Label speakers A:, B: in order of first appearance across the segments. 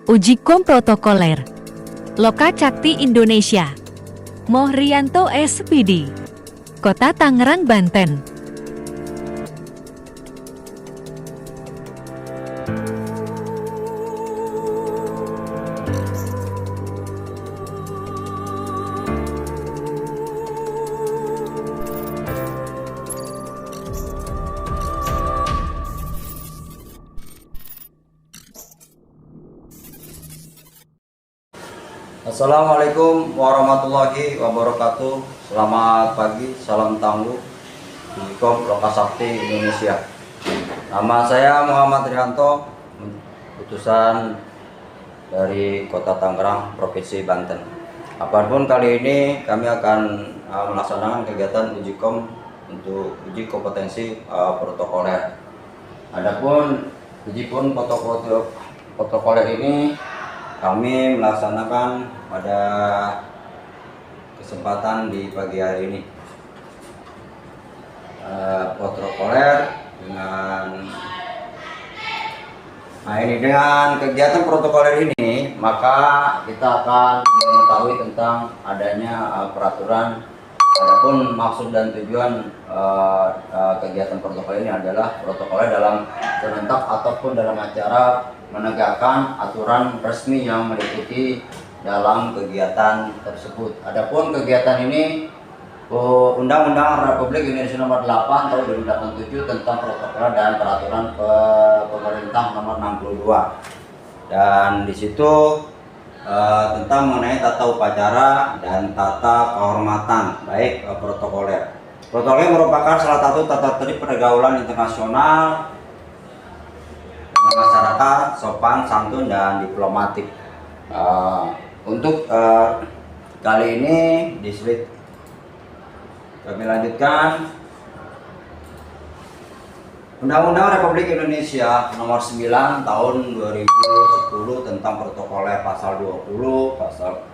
A: Ujikom Protokoler Loka Cakti Indonesia Mohrianto SPD Kota Tangerang, Banten.
B: Assalamualaikum warahmatullahi wabarakatuh. Selamat pagi, salam tangguh Ujikom Loka Cakti Indonesia. Nama saya Muhammad Rianto, utusan dari Kota Tangerang, Provinsi Banten. Apapun kali ini kami akan melaksanakan kegiatan Ujikom untuk uji kompetensi protokoler. Adapun Ujikom protokoler ini kami melaksanakan pada kesempatan di pagi hari ini. Protokoler dengan kegiatan protokoler ini, maka kita akan mengetahui tentang adanya peraturan. Adapun maksud dan tujuan kegiatan protokoler ini adalah protokoler dalam serentak ataupun dalam acara menegakkan aturan resmi yang meliputi dalam kegiatan tersebut. Adapun kegiatan ini Undang-Undang Republik Indonesia Nomor 8 Tahun 2007 tentang protokoler dan peraturan pemerintah Nomor 62. Dan di situ tentang mengenai tata upacara dan tata kehormatan baik protokoler. Protokoler merupakan salah satu tata tertib pergaulan internasional masyarakat, sopan, santun, dan diplomatik. Untuk kali ini di slide kami lanjutkan. Undang-Undang Republik Indonesia Nomor 9 Tahun 2010 tentang protokoler pasal 20, pasal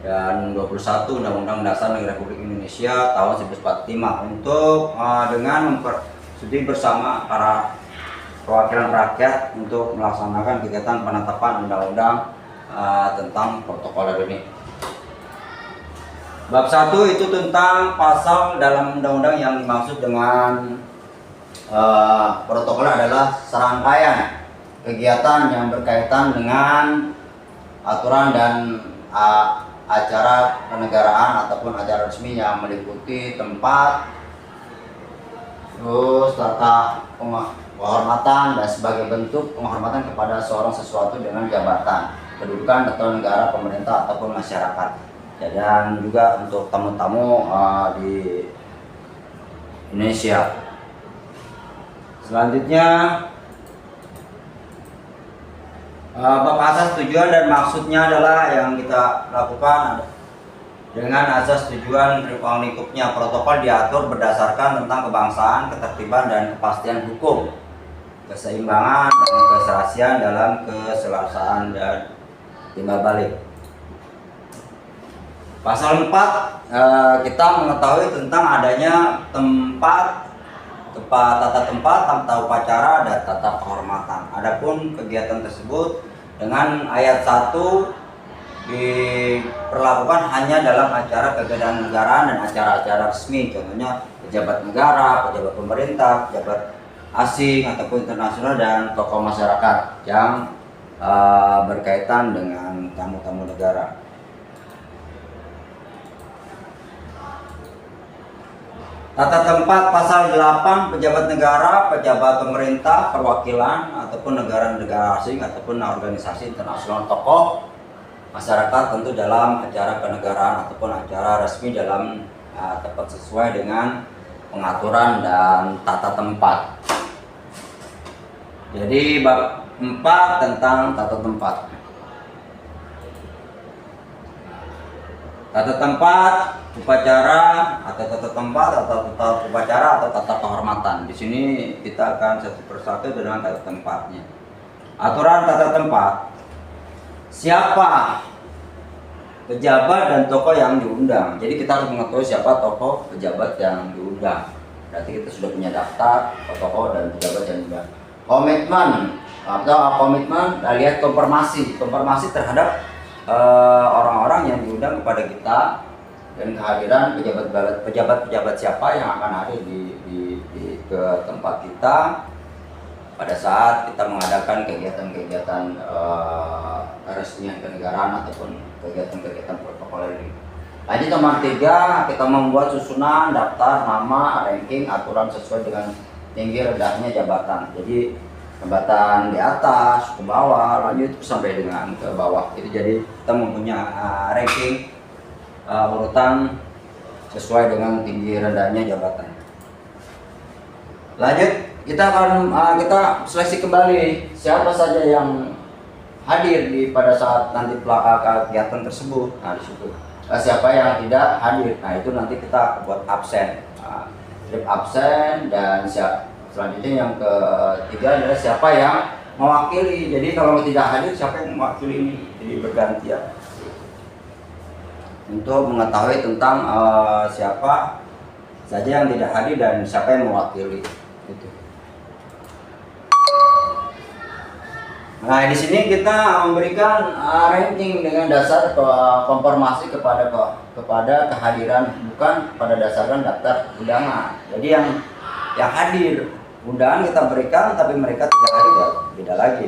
B: dan 21 Undang-Undang Dasar Negara Republik Indonesia tahun 1945 untuk dengan mempersetujui bersama para perwakilan rakyat untuk melaksanakan kegiatan penetapan undang-undang tentang protokoler ini. Bab 1 itu tentang pasal dalam undang-undang yang dimaksud dengan protokoler adalah serangkaian kegiatan yang berkaitan dengan aturan dan acara kenegaraan ataupun acara resmi yang meliputi tempat, terus tata penghormatan dan sebagai bentuk penghormatan kepada seorang sesuatu dengan jabatan, kedudukan atau negara, pemerintah ataupun masyarakat. Dan juga untuk tamu-tamu di Indonesia. Selanjutnya bab asas tujuan dan maksudnya adalah yang kita lakukan dengan asas tujuan ruang lingkupnya. Protokol diatur berdasarkan tentang kebangsaan, ketertiban, dan kepastian hukum, keseimbangan dan keserasian dalam keselarasaan dan timbal balik. Pasal 4 kita mengetahui tentang adanya tata tempat, tata upacara, dan tata kehormatan. Adapun kegiatan tersebut dengan ayat 1 diperlakukan hanya dalam acara kegiatan negaraan dan acara-acara resmi, contohnya pejabat negara, pejabat pemerintah, pejabat asing ataupun internasional, dan tokoh masyarakat yang berkaitan dengan tamu-tamu negara. Tata tempat pasal 8 pejabat negara, pejabat pemerintah, perwakilan ataupun negara-negara asing ataupun organisasi internasional, tokoh masyarakat tentu dalam acara kenegaraan ataupun acara resmi dalam tepat sesuai dengan pengaturan dan tata tempat. Jadi bab 4 tentang tata tempat. Tata tempat upacara atau tata tempat atau tata upacara atau tata kehormatan. Di sini kita akan satu persatu dengan tata tempatnya. Aturan tata tempat. Siapa pejabat dan tokoh yang diundang. Jadi kita harus mengetahui siapa tokoh pejabat yang diundang. Berarti kita sudah punya daftar tokoh dan pejabat yang diundang. Komitmen atau komitmen, lihat konfirmasi terhadap orang-orang yang diundang kepada kita, dan kehadiran pejabat siapa yang akan hadir ke tempat kita pada saat kita mengadakan kegiatan-kegiatan keresmian kenegaraan ataupun kegiatan-kegiatan protokoler ini. Lanjut nomor 3, kita membuat susunan daftar nama, ranking, aturan sesuai dengan tinggi rendahnya jabatan. Jadi jabatan di atas, ke bawah, lanjut sampai dengan ke bawah. Itu jadi kita mempunyai ranking urutan sesuai dengan tinggi rendahnya jabatan. Lanjut, kita akan kita seleksi kembali siapa saja yang hadir pada saat nanti kegiatan tersebut. Nah, di situ siapa yang tidak hadir. Nah, itu nanti kita buat absen. Strip absen, dan selanjutnya yang ketiga adalah siapa yang mewakili. Jadi kalau tidak hadir, siapa yang mewakili ini. Jadi bergantian untuk mengetahui tentang siapa saja yang tidak hadir dan siapa yang mewakili. Gitu. Nah, di sini kita memberikan ranking dengan dasar konfirmasi kepada kehadiran, bukan pada dasarkan daftar undangan. Jadi yang hadir undangan kita berikan, tapi mereka tidak hadir, ya beda lagi.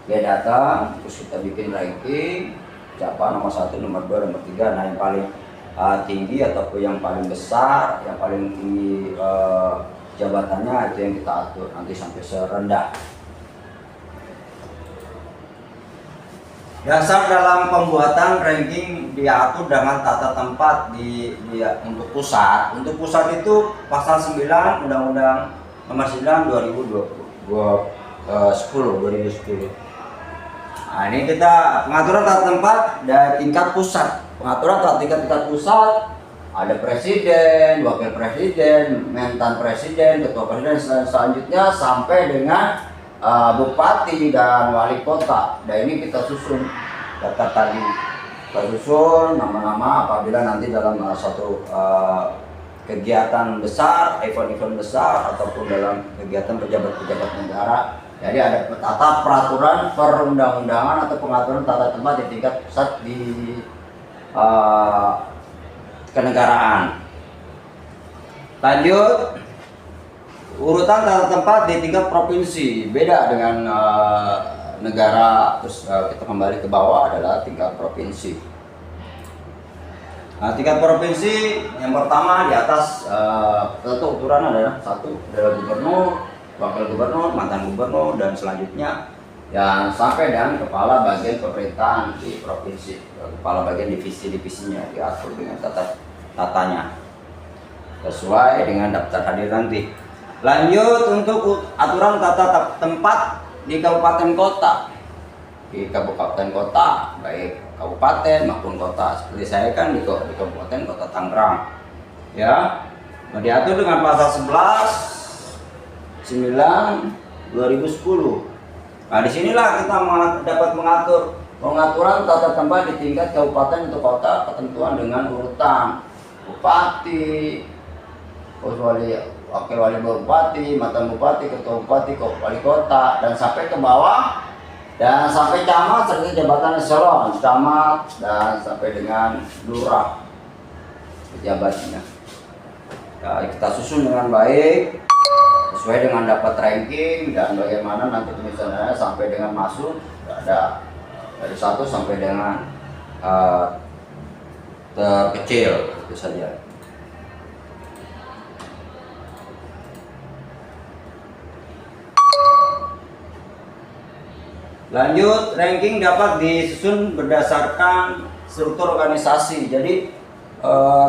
B: Dia datang, terus kita bikin ranking siapa nomor 1, nomor 2, nomor 3. Nah, yang paling tinggi ataupun yang paling besar, yang paling tinggi jabatannya, itu yang kita atur nanti sampai serendah. Dasar dalam pembuatan ranking diatur dengan tata tempat untuk pusat. Untuk pusat itu pasal 9 Undang-Undang Nomor 9 2010. Nah, ini kita pengaturan tata tempat dari tingkat pusat. Pengaturan tata tingkat pusat ada presiden, wakil presiden, mentan presiden, ketua presiden, dan selanjutnya sampai dengan bupati dan wali kota. Dan ini kita susun data tadi, kita susun nama-nama apabila nanti dalam suatu kegiatan besar, event-event besar, ataupun dalam kegiatan pejabat-pejabat negara. Jadi ada tata peraturan perundang-undangan atau pengaturan tata tempat di tingkat pusat di kenegaraan. Lanjut, urutan tata tempat di tingkat provinsi beda dengan negara. Terus kita kembali ke bawah adalah tingkat provinsi. Nah, tingkat provinsi yang pertama di atas tentu uturan adalah 1 adalah gubernur, wakil gubernur, mantan gubernur, dan selanjutnya yang sampai dengan kepala bagian pemerintahan di provinsi, kepala bagian divisinya diatur dengan tatanya sesuai dengan daftar hadir nanti. Lanjut, untuk aturan tata tempat di kabupaten kota. Di kabupaten kota, baik kabupaten maupun kota. Seperti saya kan di kabupaten kota Tangerang. Ya, diatur dengan pasal 11/9/2010. Nah, disinilah kita dapat mengatur pengaturan tata tempat di tingkat kabupaten atau kota, ketentuan dengan urutan bupati, wakil wali bupati, mantan bupati, ketua bupati, wali kota, dan sampai ke bawah, dan sampai camat serta jabatan eselon, camat, dan sampai dengan lurah pejabatnya. Ya, kita susun dengan baik sesuai dengan dapat ranking, dan bagaimana nanti penyusunannya sampai dengan masuk. Ada dari 1 sampai dengan terkecil, itu saja. Lanjut, ranking dapat disusun berdasarkan struktur organisasi. Jadi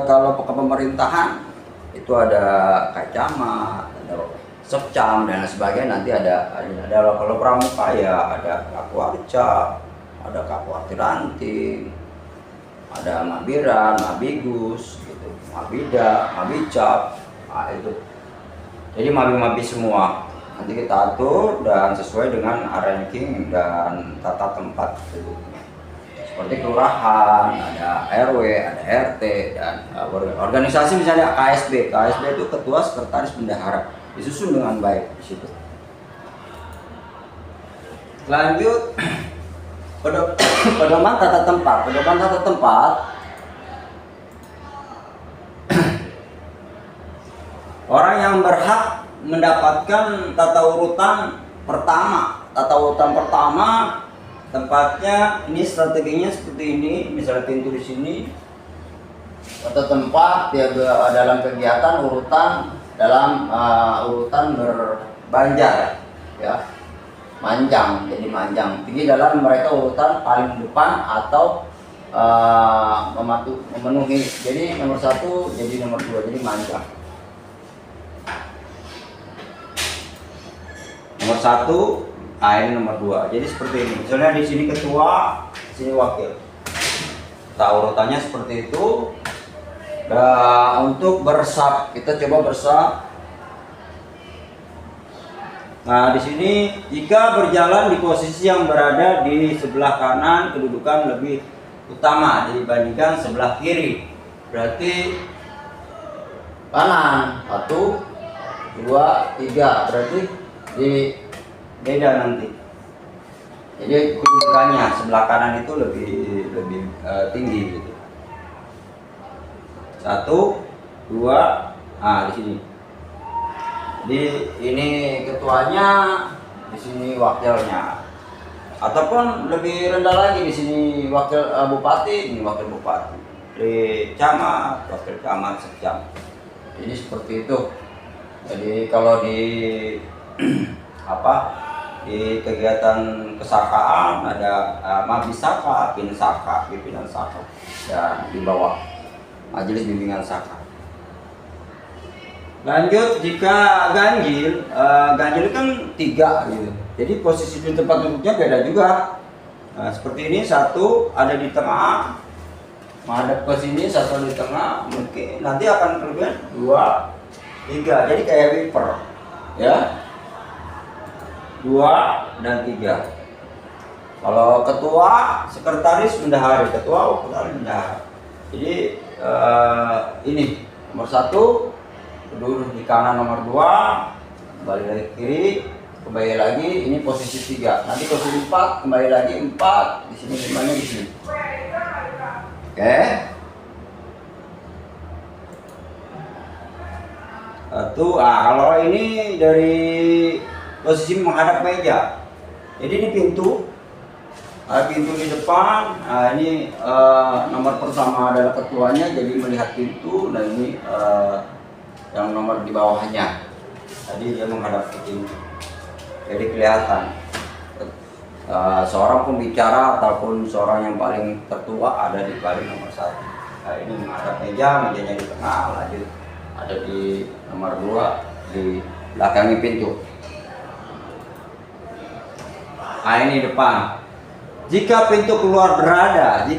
B: kalau pemerintahan itu ada kacamat, ada sekcam, dan sebagainya. Nanti ada kalau pramuka ya ada kakuarca, ada kakuartiranting, ada mabiran, mabigus, gitu, mabida, mabicap. Nah, itu. Jadi mabi semua. Nanti kita atur dan sesuai dengan ranking dan tata tempat sebelumnya. Seperti kelurahan, ada RW, ada RT, dan organisasi misalnya KSB. KSB itu ketua, sekretaris, bendahara. Disusun dengan baik di situ. Lanjut, pedoman tata tempat. Pedoman tata tempat orang yang berhak mendapatkan tata urutan pertama. Tata urutan pertama tempatnya ini, strateginya seperti ini. Misalnya pintu di sini, tata tempat ya dalam kegiatan urutan dalam urutan berbanjar ya, manjang, jadi manjang. Tinggi dalam mereka urutan paling depan atau memenuhi. Jadi nomor 1 jadi nomor 2, jadi manjang. Nomor 1, nah ini nomor 2. Jadi seperti ini. Misalnya di sini ketua, di sini wakil. Urutannya seperti itu. Nah, untuk bersab, kita coba bersab. Nah, di sini jika berjalan di posisi yang berada di sebelah kanan, kedudukan lebih utama dibandingkan sebelah kiri. Berarti kanan 1, 2, 3. Berarti di beda nanti. Jadi kedudukannya sebelah kanan itu lebih tinggi gitu. 1, 2, nah di sini. Jadi ini ketuanya, di sini wakilnya. Ataupun lebih rendah lagi, di sini wakil bupati, ini wakil bupati. Di camat, wakil camat sekecamatan. Jadi seperti itu. Jadi kalau di di kegiatan kesakaan ada mabisaka, pinsaka, pimpinan saka, dan di bawah majelis bimbingan saka. Lanjut, jika ganjil, ganjil kan 3 gitu. Jadi posisi di tempat duduknya beda juga. Nah, seperti ini, 1 ada di tengah, menghadap ke sini, 1 di tengah, mungkin nanti akan kelebihan 2, 3. Jadi kayak wiper, ya. 2 dan 3. Kalau ketua, sekretaris, bendahari, ketua, bendahari. Jadi ini nomor 1 duduk di kanan, nomor 2 kembali dari kiri, kembali lagi. Ini posisi 3. Nanti posisi 4 kembali lagi 4 di sini, semuanya di sini. Oke. 1. Kalau ini dari posisi menghadap meja. Jadi ini pintu. Pintu di depan. Nah, ini nomor pertama adalah ketuanya, jadi melihat pintu. Nah, ini yang nomor di bawahnya. Tadi dia menghadap ke pintu. Jadi kelihatan seorang pembicara ataupun seorang yang paling tertua ada di paling nomor 1. Nah, ini menghadap meja, mejanya di tengah, lanjut ada di nomor 2 di belakangnya pintu. Nah, ini depan. Jika pintu keluar berada di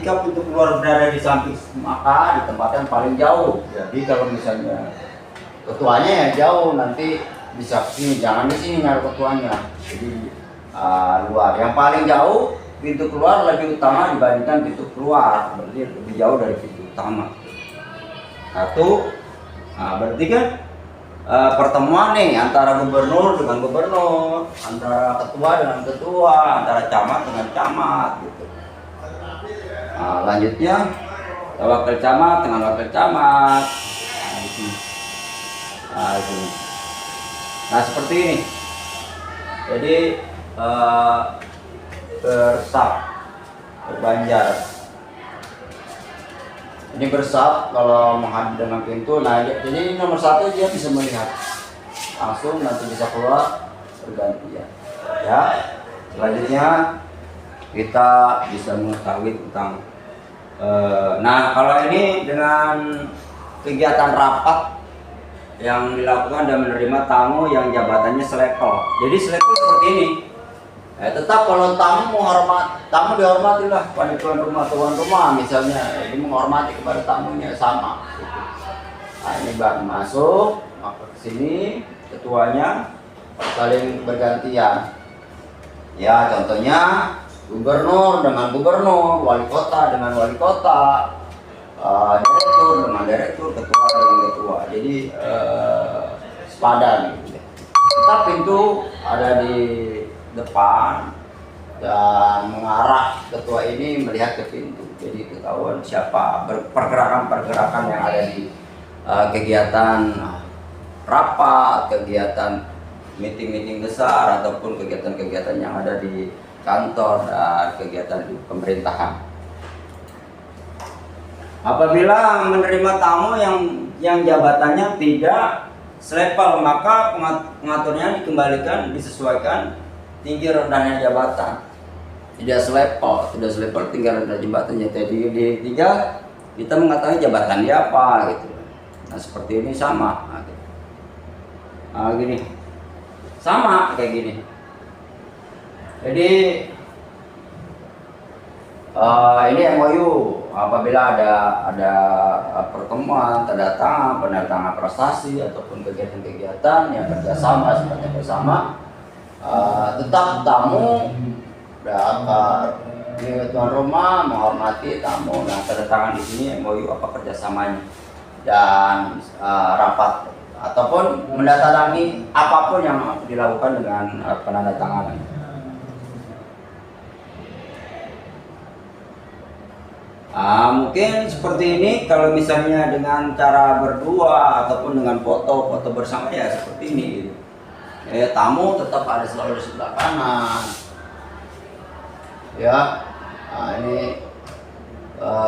B: samping, maka ditempatkan paling jauh. Jadi kalau misalnya ketuanya ya jauh, nanti bisa sini, jangan di sini naruh ketuanya. Jadi luar. Yang paling jauh pintu keluar lebih utama dibandingkan pintu keluar. Berarti lebih jauh dari pintu utama. 1. Nah, berarti kan pertemuan nih antara gubernur dengan gubernur, antara ketua dengan ketua, antara camat dengan camat gitu. Nah, lanjutnya wakil camat dengan wakil camat. Nah, di sini. Nah, seperti ini. Jadi bersab, berbanjar. Ini bersab kalau menghadap dengan pintu. Nah, jadi nomor 1 dia bisa melihat langsung, nanti bisa keluar bergantian. Ya. Selanjutnya kita bisa mengetahui tentang nah, kalau ini dengan kegiatan rapat yang dilakukan dan menerima tamu yang jabatannya selevel. Jadi selevel seperti ini. Tetap kalau tamu dihormatilah pada tuan rumah misalnya, ini menghormati kepada tamunya sama gitu. Nah, ini baru masuk, maka ke sini ketuanya saling bergantian. Ya, contohnya gubernur dengan gubernur, wali kota dengan wali kota, direktur dengan direktur, ketua dengan ketua. Jadi sepadan gitu. Tetap pintu ada di depan, dan mengarah ketua ini melihat ke pintu. Jadi ketahuan siapa pergerakan-pergerakan yang ada di kegiatan rapat, kegiatan meeting-meeting besar, ataupun kegiatan-kegiatan yang ada di kantor dan kegiatan di pemerintahan. Apabila menerima tamu yang jabatannya tidak selevel, maka pengaturnya dikembalikan disesuaikan tinggi rendahnya jabatan. Tidak selevel tinggi rendah jabatannya. Jadi tiga kita mengetahui jabatan dia apa gitu. Nah seperti ini sama. Nah, gini sama kayak gini. Jadi ini MOU apabila ada pertemuan, tanda tangan, penandatangan prestasi ataupun kegiatan-kegiatan yang kerjasama sifatnya bersama, tetap tamu dapat tuan rumah menghormati tamu. Nah tanda tangan di sini MOU apa kerjasamanya dan rapat ataupun mendatangi apapun yang dilakukan dengan penandatanganan. Mungkin seperti ini kalau misalnya dengan cara berdua ataupun dengan foto bersama ya seperti ini gitu. Tamu tetap ada selalu di sebelah kanan ya. Nah, ini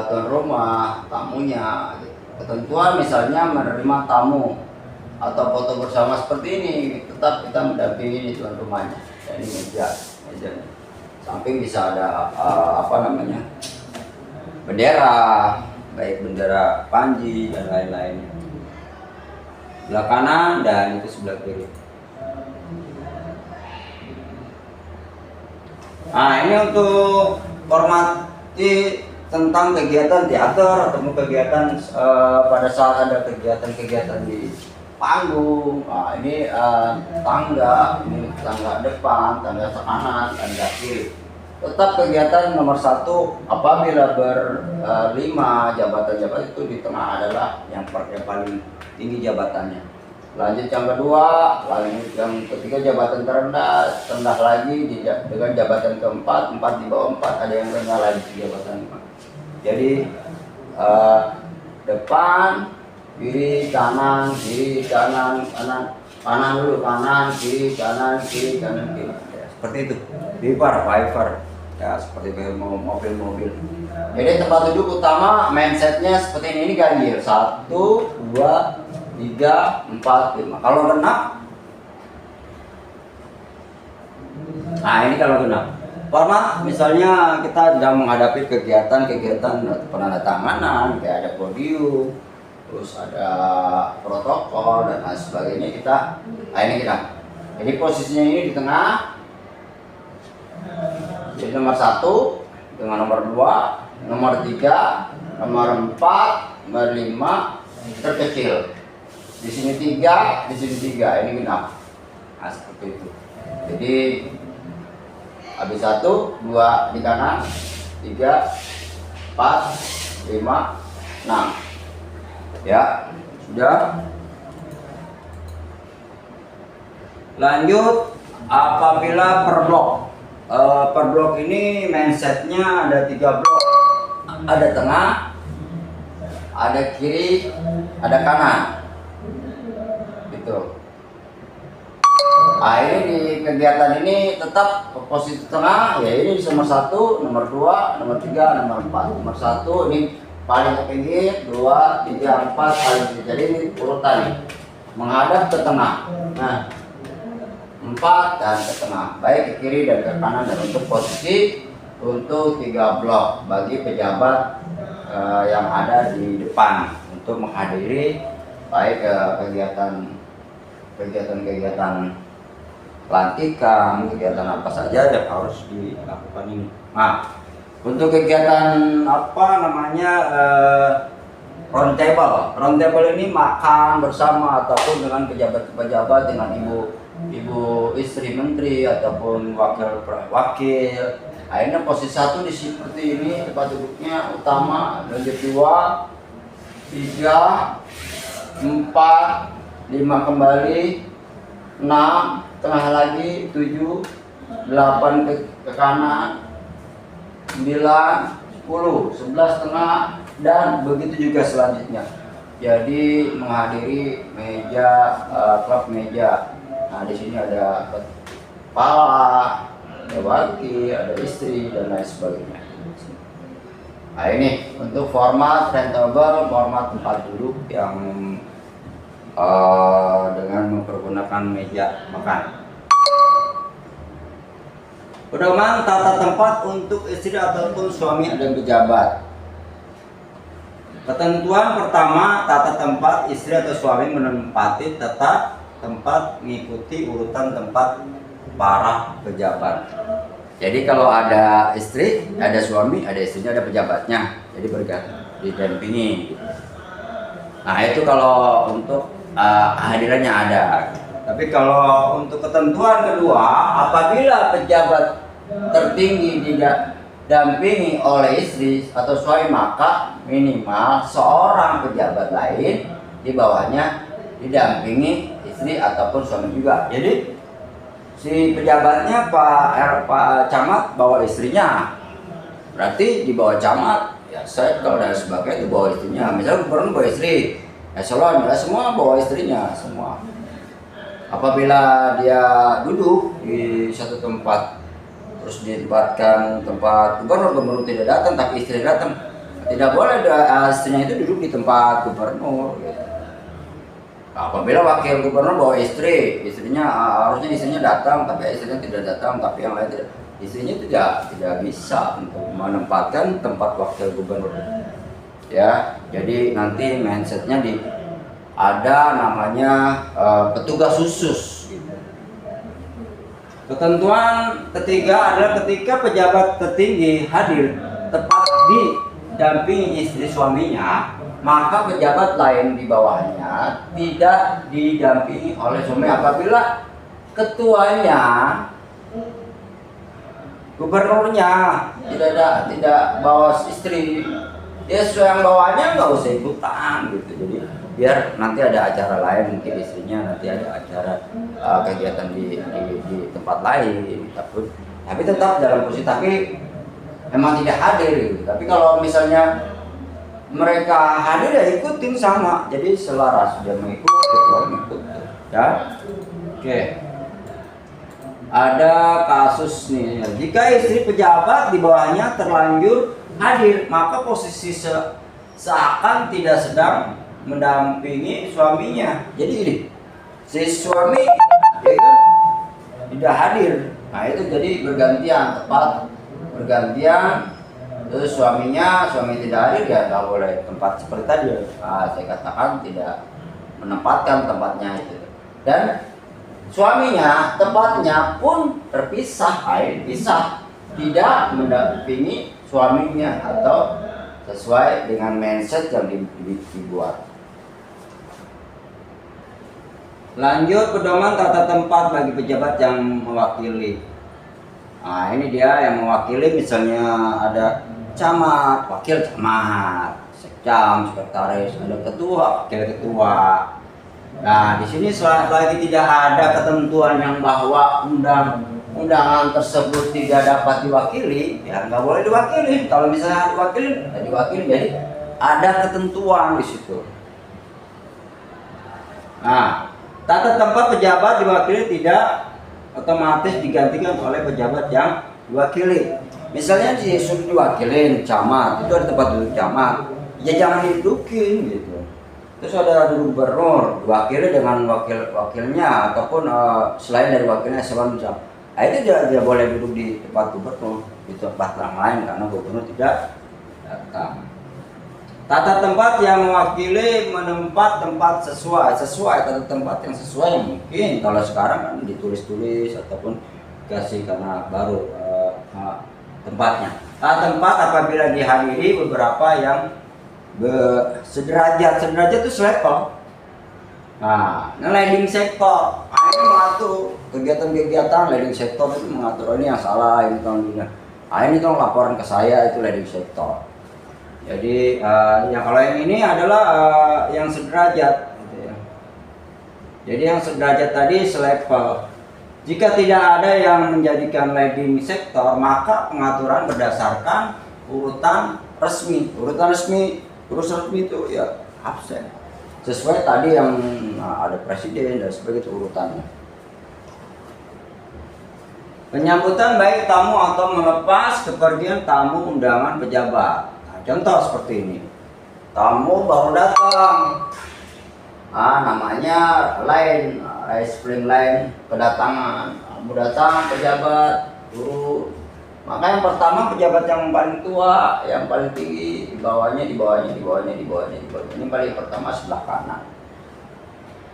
B: tuan rumah, tamunya gitu. Ketentuan misalnya menerima tamu atau foto bersama seperti ini, tetap kita mendampingi tuan rumahnya. Dan ini meja. Samping bisa ada bendera, baik bendera Panji dan lain-lainnya. Sebelah kanan dan itu sebelah kiri. Nah ini untuk hormati tentang kegiatan teater ataupun kegiatan pada saat ada kegiatan-kegiatan di panggung. Nah ini tangga depan, tangga kanan, tangga kiri. Tetap kegiatan nomor 1 apabila berlima jabatan-jabatan itu di tengah adalah yang paling tinggi jabatannya. Lanjut yang kedua, lanjut yang ketiga jabatan terendah lagi dengan jabatan keempat, 4 di bawah 4 ada yang rendah lagi jabatan 5. Jadi depan, kiri, kanan, kanan dulu, kanan, kiri, kanan, kiri. Ya, seperti itu. Viper ya seperti mobil. Jadi tempat duduk utama mindsetnya seperti ini ganjil 1, 2, 3, 4, 5. Kalau genap, nah ini kalau genap. Format misalnya kita sedang menghadapi kegiatan penandatanganan, kayak ada podium, terus ada protokol dan lain sebagainya, ini kita. Jadi posisinya ini di tengah. Jadi nomor 1 dengan nomor 2, nomor 3, nomor 4, nomor 5 terkecil. Di sini 3, di sini 3, ini genap. Nah seperti itu. Jadi habis 1, 2 di kanan, 3, 4, 5, 6. Ya, sudah. Lanjut apabila per blok. Per blok ini mindsetnya ada 3 blok, ada tengah, ada kiri, ada kanan, gitu. Nah ini di kegiatan ini tetap posisi tengah, ya ini nomor 1, nomor 2, nomor 3, nomor 4. Nomor 1 ini paling ke pinggir, 2, 3, 4 paling pinggir. Jadi ini urutan nih, menghadap ke tengah. Nah 4 dan ke tengah, baik ke kiri dan ke kanan. Dan untuk posisi untuk 3 blok bagi pejabat yang ada di depan untuk menghadiri baik kegiatan pelantikan, kegiatan apa saja yang harus dilakukan ini. Nah untuk kegiatan round table ini makan bersama ataupun dengan pejabat-pejabat, dengan ibu istri menteri ataupun wakil. Nah ini posisi 1 di seperti ini, tempat duduknya utama. Lanjut 2, 3, 4, 5 kembali, 6 tengah lagi, 7, 8 ke kanan, 9, 10, 11,5, dan begitu juga selanjutnya. Jadi menghadiri meja, klub meja. Nah, di sini ada kepala, ada wakil, ada istri, dan lain sebagainya. Nah, ini untuk format rentable, format tempat duduk yang dengan mempergunakan meja makan. Pedoman tata tempat untuk istri ataupun suami dan pejabat. Ketentuan pertama, tata tempat istri atau suami menempati tempat mengikuti urutan tempat para pejabat. Jadi kalau ada istri, ada suami, ada istrinya, ada pejabatnya. Jadi berganti, didampingi. Nah itu kalau untuk kehadirannya ada. Tapi kalau untuk ketentuan kedua, apabila pejabat tertinggi tidak dampingi oleh istri atau suami, maka minimal seorang pejabat lain di bawahnya didampingi istri ataupun suami juga. Jadi si pejabatnya Pak Camat bawa istrinya, berarti di bawah camat ya sektor dan sebagainya di bawah istrinya. Misalnya gubernur bawa istri, eselon ya semua bawa istrinya semua. Apabila dia duduk di satu tempat, terus ditempatkan tempat gubernur tidak datang tapi istri datang, tidak boleh istrinya itu duduk di tempat gubernur gitu. Apabila wakil gubernur bawa istri, istrinya harusnya istrinya datang tapi istrinya tidak datang, tapi yang lain tidak, istrinya tidak bisa untuk menempatkan tempat wakil gubernur ya. Jadi nanti mindsetnya ada namanya petugas khusus gitu. Ketentuan ketiga adalah ketika pejabat tertinggi hadir tepat didampingi istri suaminya, maka pejabat lain di bawahnya tidak didampingi oleh suami. Apabila ketuanya, gubernurnya tidak bawa istri, dia yang bawahnya nggak usah ikutan gitu. Jadi biar nanti ada acara lain, mungkin istrinya nanti ada acara kegiatan di tempat lain, tapi tetap dalam posisi, tapi memang tidak hadir gitu. Tapi kalau misalnya mereka hadir ya ikutin sama, jadi selaras, dia mengikut, ketua mengikut ya. Oke. Ada kasus nih, jika istri pejabat di bawahnya terlanjur hadir, maka posisi seakan tidak sedang mendampingi suaminya. Jadi ini si suami ya kan tidak hadir, nah itu jadi bergantian, tepat bergantian. Terus suami tidak hadir ya nggak boleh tempat seperti tadi saya katakan, tidak menempatkan tempatnya itu, dan suaminya tempatnya pun terpisah, pisah, tidak mendampingi suaminya atau sesuai dengan mindset yang dibuat. Lanjut, pedoman tata tempat bagi pejabat yang mewakili. Nah ini dia yang mewakili, misalnya ada camat, wakil camat, sekcam, sekretaris, ada ketua, wakil ketua. Nah di sini selagi tidak ada ketentuan yang bahwa undangan tersebut tidak dapat diwakili, ya nggak boleh diwakili. Kalau misalnya diwakili, jadi ada ketentuan di situ. Nah, tata tempat pejabat diwakili tidak otomatis digantikan oleh pejabat yang diwakili. Misalnya disuruh diwakilin camat, itu ada tempat duduk camat, ya jangan didudukin gitu. Terus ada duduk gubernur, diwakili dengan wakilnya ataupun selain dari wakilnya eselon misal. Nah, itu dia boleh duduk di tempat gubernur, di tempat yang lain karena gubernur tidak datang. Tata tempat yang mewakili menempat tempat sesuai tata tempat yang sesuai, yang mungkin kalau sekarang kan ditulis-tulis ataupun kasih karena baru tempatnya. Tata tempat apabila dihadiri beberapa yang sederajat itu selevel. Nah, leading sektor, ini mengatur kegiatan-kegiatan leading sektor itu mengatur ini yang salah, ini tolong ini. Nah, ini tolong laporan ke saya, itu leading sektor. Jadi yang kalau yang ini adalah yang sederajat gitu ya. Jadi yang sederajat tadi selevel. Jika tidak ada yang menjadikan leading sektor, maka pengaturan berdasarkan urutan resmi. Urutan resmi itu ya absen. Sesuai tadi yang ada presiden dan sebagainya urutannya. Penyambutan baik tamu atau melepas kepergian tamu undangan pejabat. Nah, contoh seperti ini. Tamu baru datang. Namanya line, spring line kedatangan. Tamu datang pejabat, turun. Maka yang pertama pejabat yang paling tua, yang paling tinggi, di bawahnya. Ini paling pertama sebelah kanan.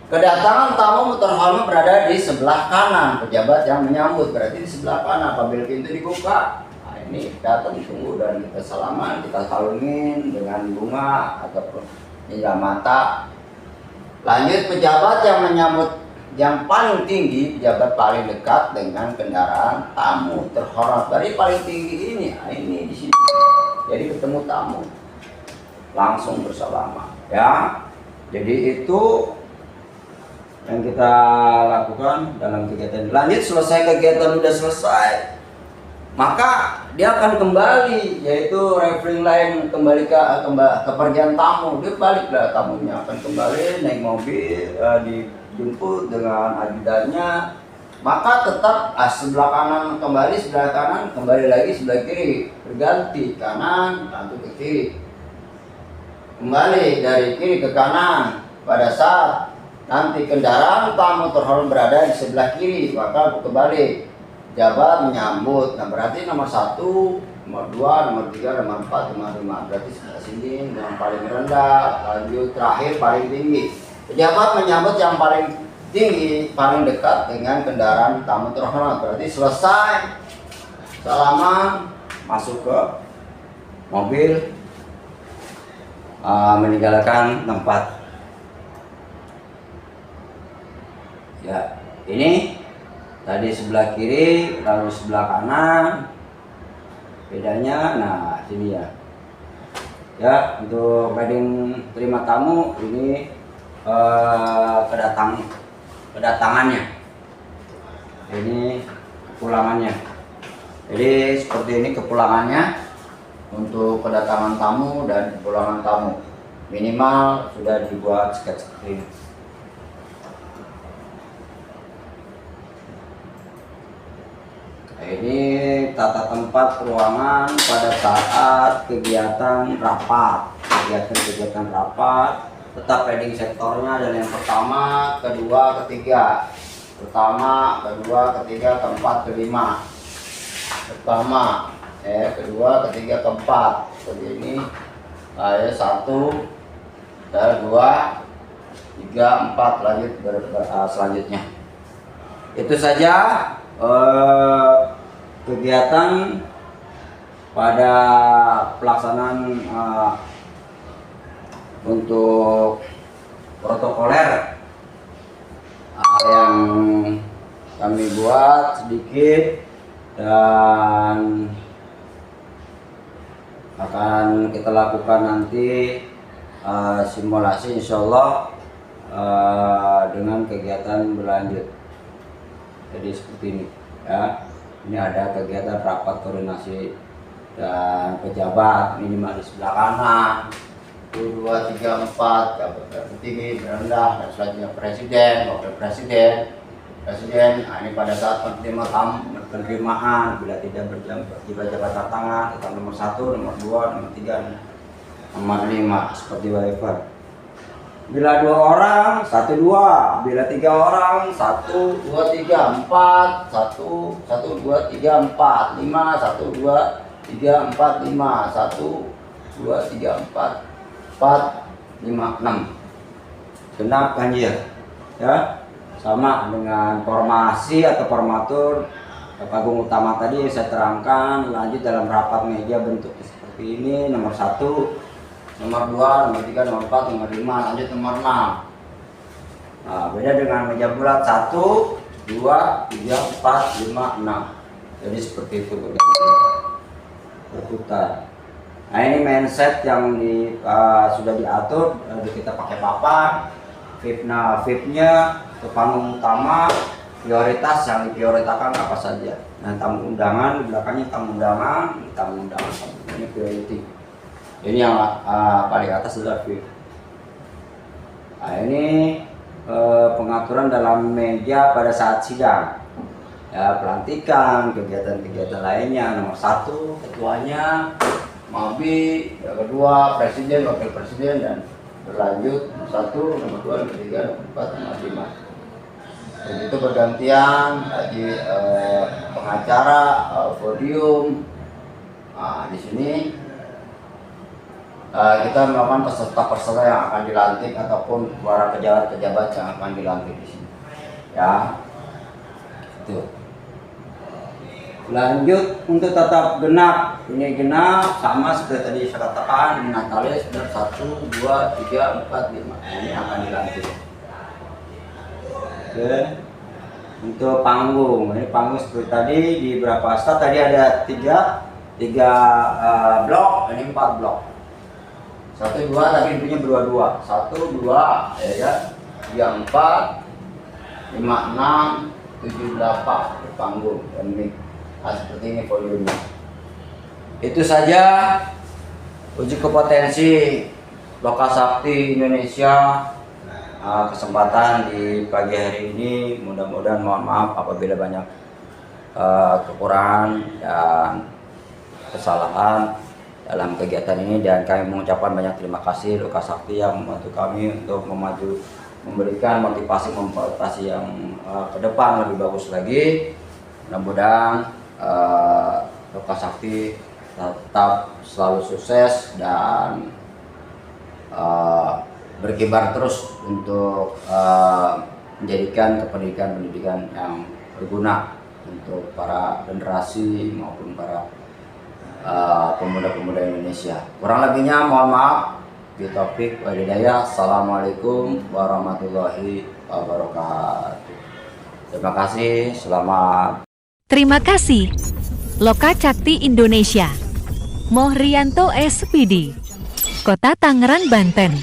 B: Kedatangan tamu terhormat berada di sebelah kanan, pejabat yang menyambut berarti di sebelah kanan. Apabila pintu dibuka, nah ini datang tunggu dan kita salaman, kita kalungin dengan bunga ataupun indra mata. Lanjut pejabat yang menyambut yang paling tinggi, pejabat paling dekat dengan kendaraan tamu terhormat. Dari paling tinggi ini di sini. Jadi ketemu tamu, langsung bersalaman, ya. Jadi itu yang kita lakukan dalam kegiatan. Lanjut selesai kegiatan udah selesai, maka dia akan kembali, yaitu refilling line kembali ke kepergian tamu. Dia baliklah, tamunya akan kembali naik mobil, dijemput dengan ajudannya. Maka tetap sebelah kanan kembali lagi sebelah kiri, berganti kanan lalu ke kiri, kembali dari kiri ke kanan. Pada saat nanti kendaraan tamu terhormat berada di sebelah kiri, maka kembali jabat menyambut. Nah berarti nomor 1, nomor 2, nomor 3, nomor 4, nomor 5. Berarti sebelah sini yang paling rendah, lanjut terakhir paling tinggi. Pejabat menyambut yang paling tinggi, paling dekat dengan kendaraan tamu terhormat. Berarti selesai salaman, masuk ke mobil, meninggalkan tempat. Ya, ini tadi sebelah kiri, lalu sebelah kanan. Bedanya, nah sini ya. Ya, untuk wedding terima tamu ini kedatangannya. Ini kepulangannya. Jadi seperti ini kepulangannya untuk kedatangan tamu dan kepulangan tamu. Minimal sudah dibuat sketch seperti ini. Ini tata tempat ruangan pada saat kegiatan rapat. Tetap heading sektornya dan yang pertama, kedua, ketiga. Pertama, kedua, ketiga, keempat, kelima. Pertama, kedua, ketiga, keempat. Seperti ini. 1, 2, 3, 4. Lanjut selanjutnya. Itu saja kegiatan pada pelaksanaan untuk protokoler yang kami buat sedikit dan akan kita lakukan nanti simulasi insyaallah dengan kegiatan berlanjut. Jadi seperti ini ya. Ini ada kegiatan rapat koordinasi dan pejabat minimal di sebelah kanan. 1, 2, 3, 4 jabat tertinggi, berendah, dan selanjutnya presiden, wakil presiden. Nah ini pada saat penerimaan bila tidak jabat tangan, tetap nomor 1, nomor 2, nomor 3, nomor 5 seperti waiver. Bila 2 orang 1, 2. Bila 3 orang 1, 2, 3, 4. 1, 1, 2, 3, 4. 5, 1, 2, 3, 4. 4, 5, 6. Genap ganjil ya. Sama dengan formasi atau formatur panggung utama tadi yang saya terangkan. Lanjut dalam rapat meja bentuknya seperti ini. Nomor 1, nomor 2, nomor 3, nomor 4, nomor 5, lanjut nomor 6. Nah, beda dengan meja bulat 1, 2, 3, 4, 5, 6. Jadi seperti itu berputar. Nah ini mindset yang sudah diatur, kita pakai papan, VIP-nya ke panggung utama, prioritas yang diprioritaskan apa saja. Nah, tamu undangan di belakangnya tamu undangan ini priority. Ini yang paling atas adalah view. Nah, ini pengaturan dalam meja pada saat sidang. Ya, pelantikan, kegiatan-kegiatan lainnya. Nomor 1 ketuanya, Mabi, yang kedua presiden, wakil presiden, dan berlanjut nomor 1, nomor 2, nomor 3, nomor 4, nomor 5. Begitu bergantian di pengacara, podium. Nah, di sini kita melakukan peserta-peserta yang akan dilantik ataupun para pejabat-pejabat yang akan dilantik di sini. Ya, itu. Lanjut untuk tetap genap. Ini genap sama seperti tadi saya katakan. Ini natalis benar 1, 2, 3, 4, 5. Ini akan dilantik. Oke. Untuk panggung, ini panggung seperti tadi di berapa start tadi ada 3 blok, ini 4 blok. 1, 2 tapi intinya berdua-dua. 1, 2 ya kan. 3, 4, 5, 6, 7, 8 panggung dan mic. Nah, seperti ini volumenya. Itu saja uji kompetensi Lokasakti Indonesia. Kesempatan di pagi hari ini, mudah-mudahan mohon maaf apabila banyak kekurangan dan kesalahan dalam kegiatan ini, dan kami mengucapkan banyak terima kasih Lokasakti yang membantu kami untuk memberikan motivasi yang ke depan lebih bagus lagi. Mudah-mudahan Lokasakti tetap selalu sukses dan berkibar terus untuk menjadikan pendidikan yang berguna untuk para generasi maupun para pemuda-pemuda Indonesia. Kurang lebihnya mohon maaf. Bitaufiq wal hidayah. Assalamualaikum warahmatullahi wabarakatuh. Terima kasih. Selamat.
A: Terima kasih. Lokacakti Indonesia. Mohrianto SPD. Kota Tangerang, Banten.